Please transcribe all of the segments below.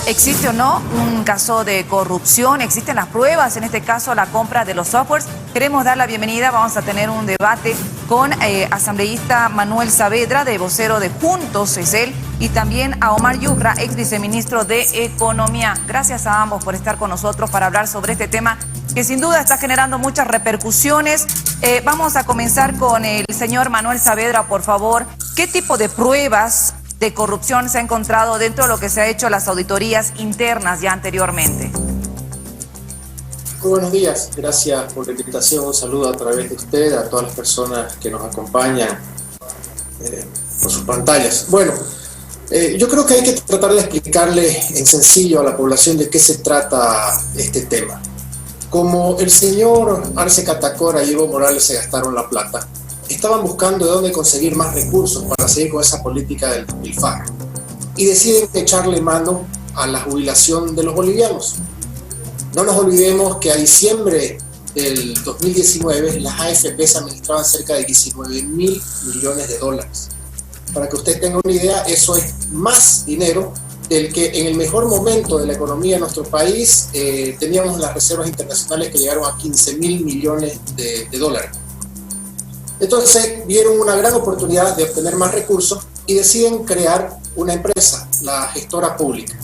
¿Existe o no un caso de corrupción? ¿Existen las pruebas? En este caso, la compra de los softwares. Queremos dar la bienvenida, vamos a tener un debate con asambleísta Manuel Saavedra, de vocero de Juntos, es él, y también a Omar Yujra, ex viceministro de Economía. Gracias a ambos por estar con nosotros para hablar sobre este tema que sin duda está generando muchas repercusiones. Vamos a comenzar con el señor Manuel Saavedra, por favor. ¿Qué tipo de pruebas de corrupción se ha encontrado dentro de lo que se ha hecho las auditorías internas ya anteriormente? Muy buenos días, gracias por la invitación. Un saludo a través de usted, a todas las personas que nos acompañan por sus pantallas. Bueno, yo creo que hay que tratar de explicarle en sencillo a la población de qué se trata este tema. Como el señor Arce Catacora y Evo Morales se gastaron la plata, estaban buscando de dónde conseguir más recursos para seguir con esa política del despilfarro y deciden echarle mano a la jubilación de los bolivianos. No nos olvidemos que a diciembre del 2019 las AFPs administraban cerca de 19.000 millones de dólares. Para que usted tenga una idea, eso es más dinero del que en el mejor momento de la economía de nuestro país teníamos las reservas internacionales que llegaron a 15.000 millones de dólares. Entonces vieron una gran oportunidad de obtener más recursos y deciden crear una empresa, la gestora pública.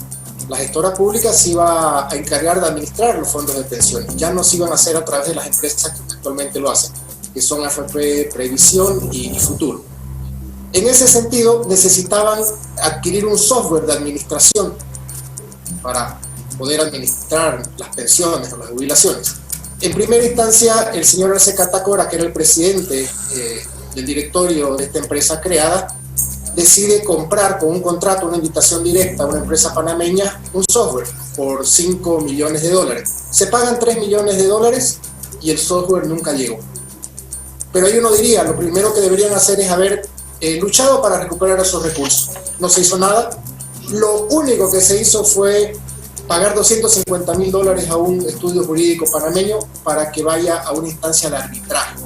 La gestora pública se iba a encargar de administrar los fondos de pensiones. Ya no se iban a hacer a través de las empresas que actualmente lo hacen, que son AFP Previsión y Futuro. En ese sentido, necesitaban adquirir un software de administración para poder administrar las pensiones o las jubilaciones. En primera instancia, el señor Arce Catacora, que era el presidente del directorio de esta empresa creada, decide comprar con un contrato, una invitación directa a una empresa panameña, un software por 5 millones de dólares. Se pagan 3 millones de dólares y el software nunca llegó. Pero ahí uno diría, lo primero que deberían hacer es haber luchado para recuperar esos recursos. No se hizo nada. Lo único que se hizo fue pagar 250.000 dólares a un estudio jurídico panameño para que vaya a una instancia de arbitraje.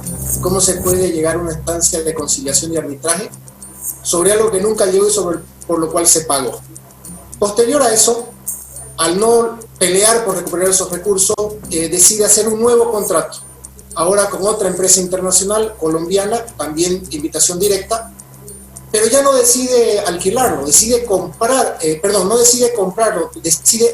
¿Cómo se puede llegar a una instancia de conciliación y arbitraje sobre algo que nunca llegó y por lo cual se pagó? Posterior a eso, al no pelear por recuperar esos recursos, decide hacer un nuevo contrato, ahora con otra empresa internacional colombiana, también invitación directa, pero ya no decide alquilarlo, decide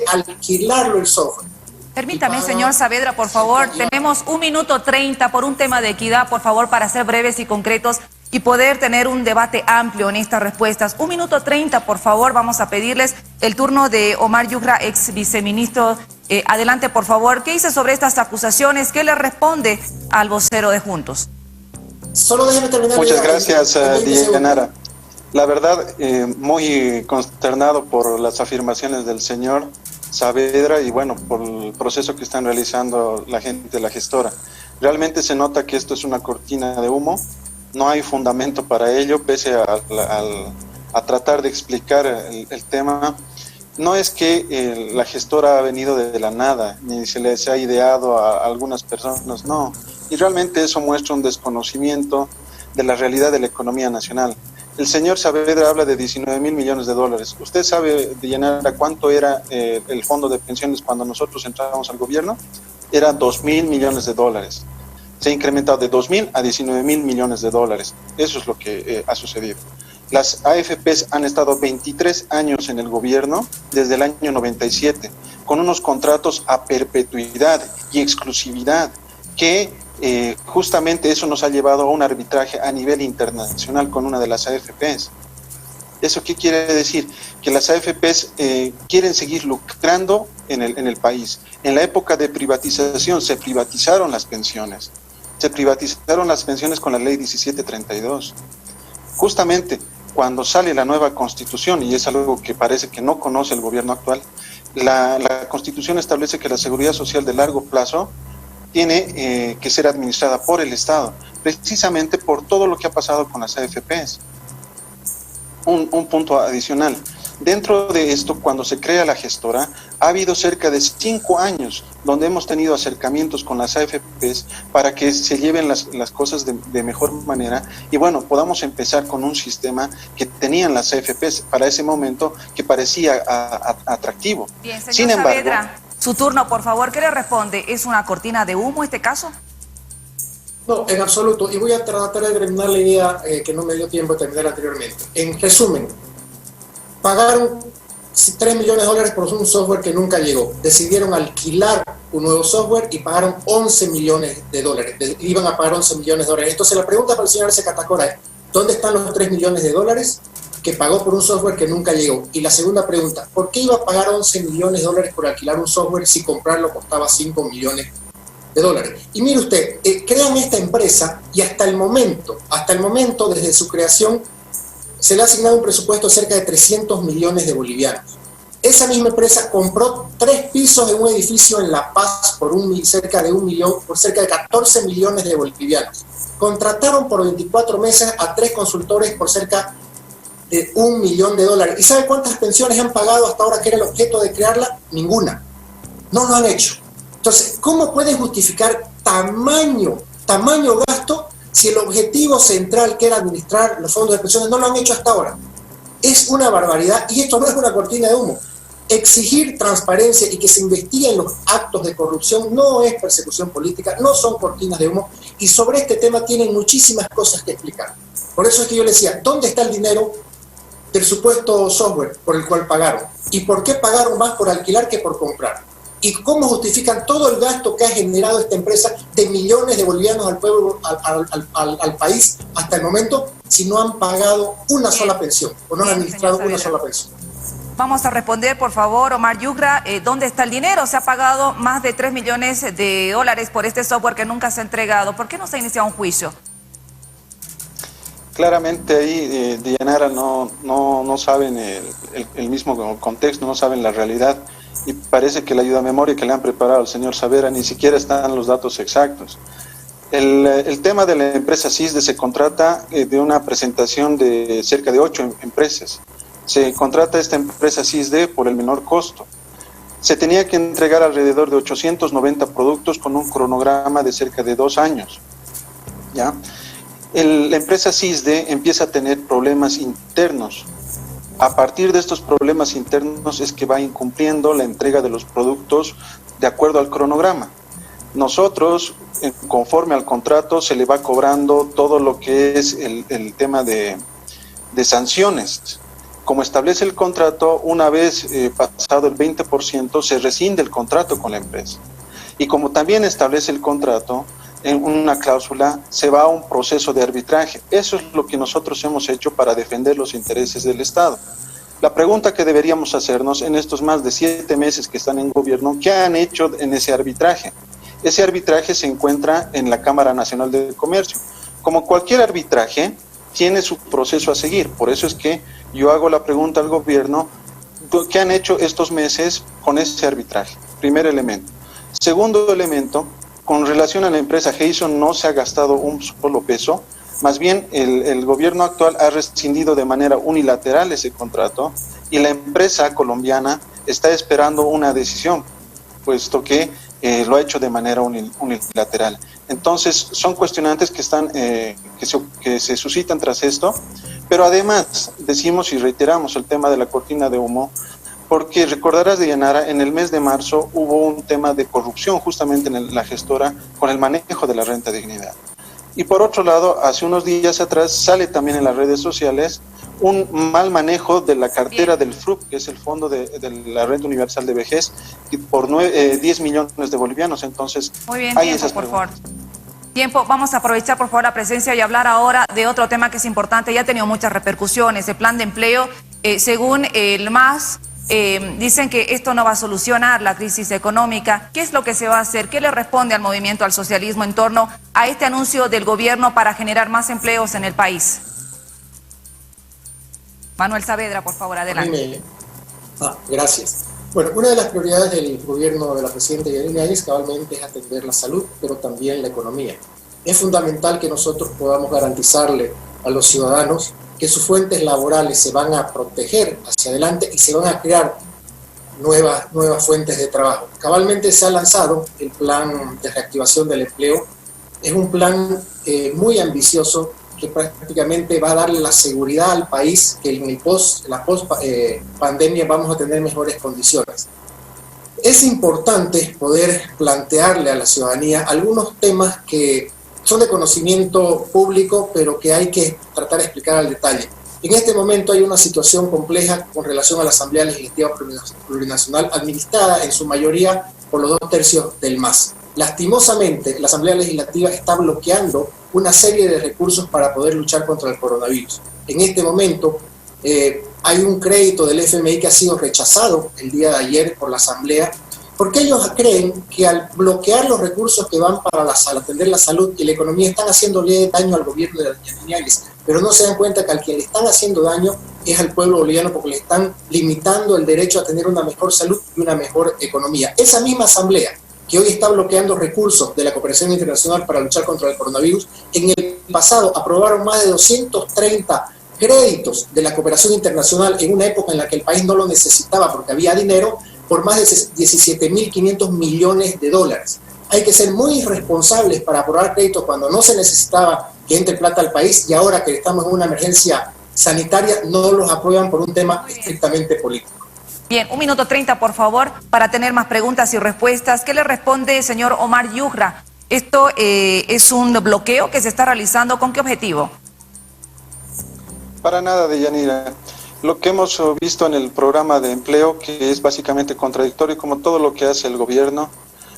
alquilarlo el software. Permítame, señor Saavedra, por favor, tenemos 1 minuto 30 por un tema de equidad, por favor, para ser breves y concretos y poder tener un debate amplio en estas respuestas. 1 minuto 30, por favor, vamos a pedirles el turno de Omar Yujra, ex viceministro. Adelante, por favor. ¿Qué dice sobre estas acusaciones? ¿Qué le responde al vocero de Juntos? Solo déjeme terminar. Muchas gracias, Dianara. La verdad, muy consternado por las afirmaciones del señor Saavedra y bueno, por el proceso que están realizando la gente de la gestora. Realmente se nota que esto es una cortina de humo, no hay fundamento para ello, pese a tratar de explicar el tema. No es que la gestora ha venido de la nada, ni se les ha ideado a algunas personas, no. Y realmente eso muestra un desconocimiento de la realidad de la economía nacional. El señor Saavedra habla de 19.000 millones de dólares. ¿Usted sabe, Dianara, cuánto era el fondo de pensiones cuando nosotros entrábamos al gobierno? Era 2.000 millones de dólares. Se ha incrementado de 2.000 a 19.000 millones de dólares. Eso es lo que ha sucedido. Las AFPs han estado 23 años en el gobierno, desde el año 97, con unos contratos a perpetuidad y exclusividad que justamente eso nos ha llevado a un arbitraje a nivel internacional con una de las AFPs. ¿Eso qué quiere decir? Que las AFPs quieren seguir lucrando en el país. En la época de privatización se privatizaron las pensiones. Se privatizaron las pensiones con la ley 1732. Justamente cuando sale la nueva constitución, y es algo que parece que no conoce el gobierno actual, la constitución establece que la seguridad social de largo plazo tiene que ser administrada por el Estado, precisamente por todo lo que ha pasado con las AFPs. Un punto adicional. Dentro de esto, cuando se crea la gestora, ha habido cerca de 5 años donde hemos tenido acercamientos con las AFPs para que se lleven las cosas de mejor manera y bueno, podamos empezar con un sistema que tenían las AFPs para ese momento que parecía atractivo. Bien, señor Sin embargo, Saavedra, su turno, por favor. ¿Qué le responde? ¿Es una cortina de humo este caso? No, en absoluto. Y voy a tratar de terminar la idea que no me dio tiempo de terminar anteriormente. En resumen, pagaron 3 millones de dólares por un software que nunca llegó. Decidieron alquilar un nuevo software y pagaron 11 millones de dólares. Iban a pagar 11 millones de dólares. Entonces la pregunta para el señor S. Catacora es, ¿dónde están los 3 millones de dólares que pagó por un software que nunca llegó? Y la segunda pregunta, ¿por qué iba a pagar 11 millones de dólares por alquilar un software si comprarlo costaba 5 millones de dólares? Y mire usted, crean esta empresa y hasta el momento, desde su creación, se le ha asignado un presupuesto de cerca de 300 millones de bolivianos. Esa misma empresa compró 3 pisos en un edificio en La Paz por cerca de 14 millones de bolivianos. Contrataron por 24 meses a 3 consultores por cerca de $1 millón. ¿Y sabe cuántas pensiones han pagado hasta ahora que era el objeto de crearla? Ninguna. No lo han hecho. Entonces, ¿cómo pueden justificar tamaño gasto si el objetivo central, que era administrar los fondos de pensiones, no lo han hecho hasta ahora? Es una barbaridad y esto no es una cortina de humo. Exigir transparencia y que se investiguen los actos de corrupción no es persecución política, no son cortinas de humo, y sobre este tema tienen muchísimas cosas que explicar. Por eso es que yo le decía, ¿dónde está el dinero del supuesto software por el cual pagaron? ¿Y por qué pagaron más por alquilar que por comprar? ¿Y cómo justifican todo el gasto que ha generado esta empresa de millones de bolivianos al pueblo, al país hasta el momento, si no han pagado una sola pensión o no han administrado una sola pensión? Vamos a responder, por favor, Omar Yugra, ¿dónde está el dinero? Se ha pagado más de 3 millones de dólares por este software que nunca se ha entregado. ¿Por qué no se ha iniciado un juicio? Claramente ahí, Dianara, no saben el mismo contexto, no saben la realidad. Y parece que la ayuda a memoria que le han preparado al señor Saavedra ni siquiera están los datos exactos. El tema de la empresa CISDE se contrata de una presentación de cerca de 8 empresas. Se contrata esta empresa CISDE por el menor costo. Se tenía que entregar alrededor de 890 productos con un cronograma de cerca de 2 años. ¿Ya? La empresa CISDE empieza a tener problemas internos. A partir de estos problemas internos es que va incumpliendo la entrega de los productos de acuerdo al cronograma. Nosotros, conforme al contrato, se le va cobrando todo lo que es el tema de sanciones. Como establece el contrato, una vez pasado el 20%, se rescinde el contrato con la empresa. Y como también establece el contrato, en una cláusula, se va a un proceso de arbitraje. Eso es lo que nosotros hemos hecho para defender los intereses del Estado. La pregunta que deberíamos hacernos en estos más de 7 meses que están en gobierno, ¿qué han hecho en ese arbitraje? Ese arbitraje se encuentra en la Cámara Nacional de Comercio. Como cualquier arbitraje, tiene su proceso a seguir. Por eso es que yo hago la pregunta al gobierno, ¿qué han hecho estos meses con ese arbitraje? Primer elemento. Segundo elemento, con relación a la empresa Heison no se ha gastado un solo peso, más bien el gobierno actual ha rescindido de manera unilateral ese contrato y la empresa colombiana está esperando una decisión, puesto que lo ha hecho de manera unilateral. Entonces son cuestionantes que se suscitan tras esto, pero además decimos y reiteramos el tema de la cortina de humo, porque recordarás, Dianara, en el mes de marzo hubo un tema de corrupción justamente en la gestora con el manejo de la renta dignidad. Y por otro lado, hace unos días atrás sale también en las redes sociales un mal manejo de la cartera del FRUP, que es el Fondo de la Renta Universal de Vejez, por 10 millones de bolivianos. Entonces, muy bien, hay tiempo, esas por preguntas. favor. Tiempo, vamos a aprovechar por favor la presencia y hablar ahora de otro tema que es importante, ya ha tenido muchas repercusiones, el plan de empleo, según el MAS, dicen que esto no va a solucionar la crisis económica. ¿Qué es lo que se va a hacer? ¿Qué le responde al movimiento al socialismo en torno a este anuncio del gobierno para generar más empleos en el país? Manuel Saavedra, por favor, adelante. Gracias. Bueno, una de las prioridades del gobierno de la presidenta Yanine Áñez cabalmente es atender la salud, pero también la economía. Es fundamental que nosotros podamos garantizarle a los ciudadanos que sus fuentes laborales se van a proteger hacia adelante y se van a crear nuevas fuentes de trabajo. Cabalmente se ha lanzado el plan de reactivación del empleo. Es un plan muy ambicioso que prácticamente va a darle la seguridad al país que en la post-pandemia vamos a tener mejores condiciones. Es importante poder plantearle a la ciudadanía algunos temas que son de conocimiento público, pero que hay que tratar de explicar al detalle. En este momento hay una situación compleja con relación a la Asamblea Legislativa Plurinacional, administrada en su mayoría por los 2/3 del MAS. Lastimosamente, la Asamblea Legislativa está bloqueando una serie de recursos para poder luchar contra el coronavirus. En este momento hay un crédito del FMI que ha sido rechazado el día de ayer por la Asamblea, porque ellos creen que al bloquear los recursos que van para atender la salud y la economía están haciéndole daño al gobierno de las Yaniñales, pero no se dan cuenta que al quien le están haciendo daño es al pueblo boliviano, porque le están limitando el derecho a tener una mejor salud y una mejor economía. Esa misma Asamblea que hoy está bloqueando recursos de la cooperación internacional para luchar contra el coronavirus, en el pasado aprobaron más de 230 créditos de la cooperación internacional en una época en la que el país no lo necesitaba porque había dinero, por más de 17.500 millones de dólares. Hay que ser muy responsables para aprobar créditos cuando no se necesitaba que entre plata al país, y ahora que estamos en una emergencia sanitaria no los aprueban por un tema estrictamente político. Bien, 1 minuto 30, por favor, para tener más preguntas y respuestas. ¿Qué le responde, señor Omar Yujra? ¿Esto es un bloqueo que se está realizando? ¿Con qué objetivo? Para nada, Deyanira. Lo que hemos visto en el programa de empleo, que es básicamente contradictorio como todo lo que hace el gobierno,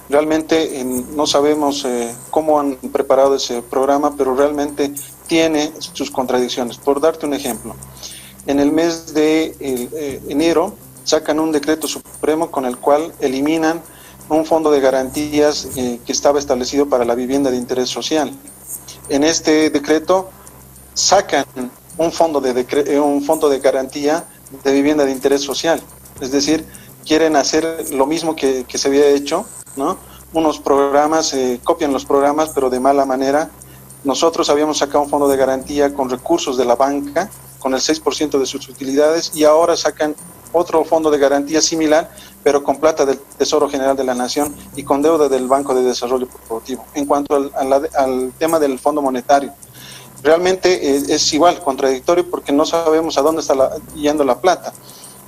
realmente no sabemos cómo han preparado ese programa, pero realmente tiene sus contradicciones. Por darte un ejemplo, en el mes de enero sacan un decreto supremo con el cual eliminan un fondo de garantías que estaba establecido para la vivienda de interés social. En este decreto sacan un fondo de garantía de vivienda de interés social, es decir, quieren hacer lo mismo que se había hecho, ¿no? Unos programas, copian los programas, pero de mala manera. Nosotros habíamos sacado un fondo de garantía con recursos de la banca, con el 6% de sus utilidades, y ahora sacan otro fondo de garantía similar, pero con plata del Tesoro General de la Nación y con deuda del Banco de Desarrollo Productivo. En cuanto al tema del Fondo Monetario, realmente es igual, contradictorio, porque no sabemos a dónde está yendo la plata.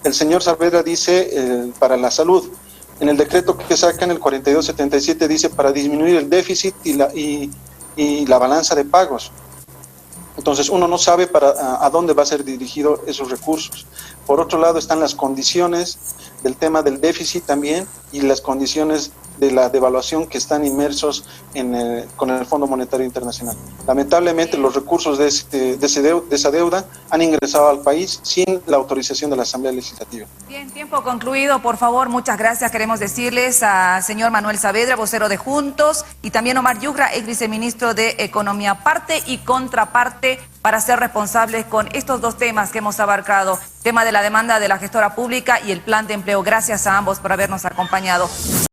El señor Saavedra dice para la salud, en el decreto que sacan, el 4277, dice para disminuir el déficit y la balanza de pagos. Entonces uno no sabe a dónde va a ser dirigido esos recursos. Por otro lado están las condiciones del tema del déficit también, y las condiciones de la devaluación que están inmersos con el Fondo Monetario Internacional. Lamentablemente los recursos de esa deuda han ingresado al país sin la autorización de la Asamblea Legislativa. Bien, tiempo concluido, por favor, muchas gracias. Queremos decirles al señor Manuel Saavedra, vocero de Juntos, y también Omar Yujra, ex viceministro de Economía, parte y contraparte, para ser responsables con estos dos temas que hemos abarcado, tema de la demanda de la gestora pública y el plan de empleo. Gracias a ambos por habernos acompañado.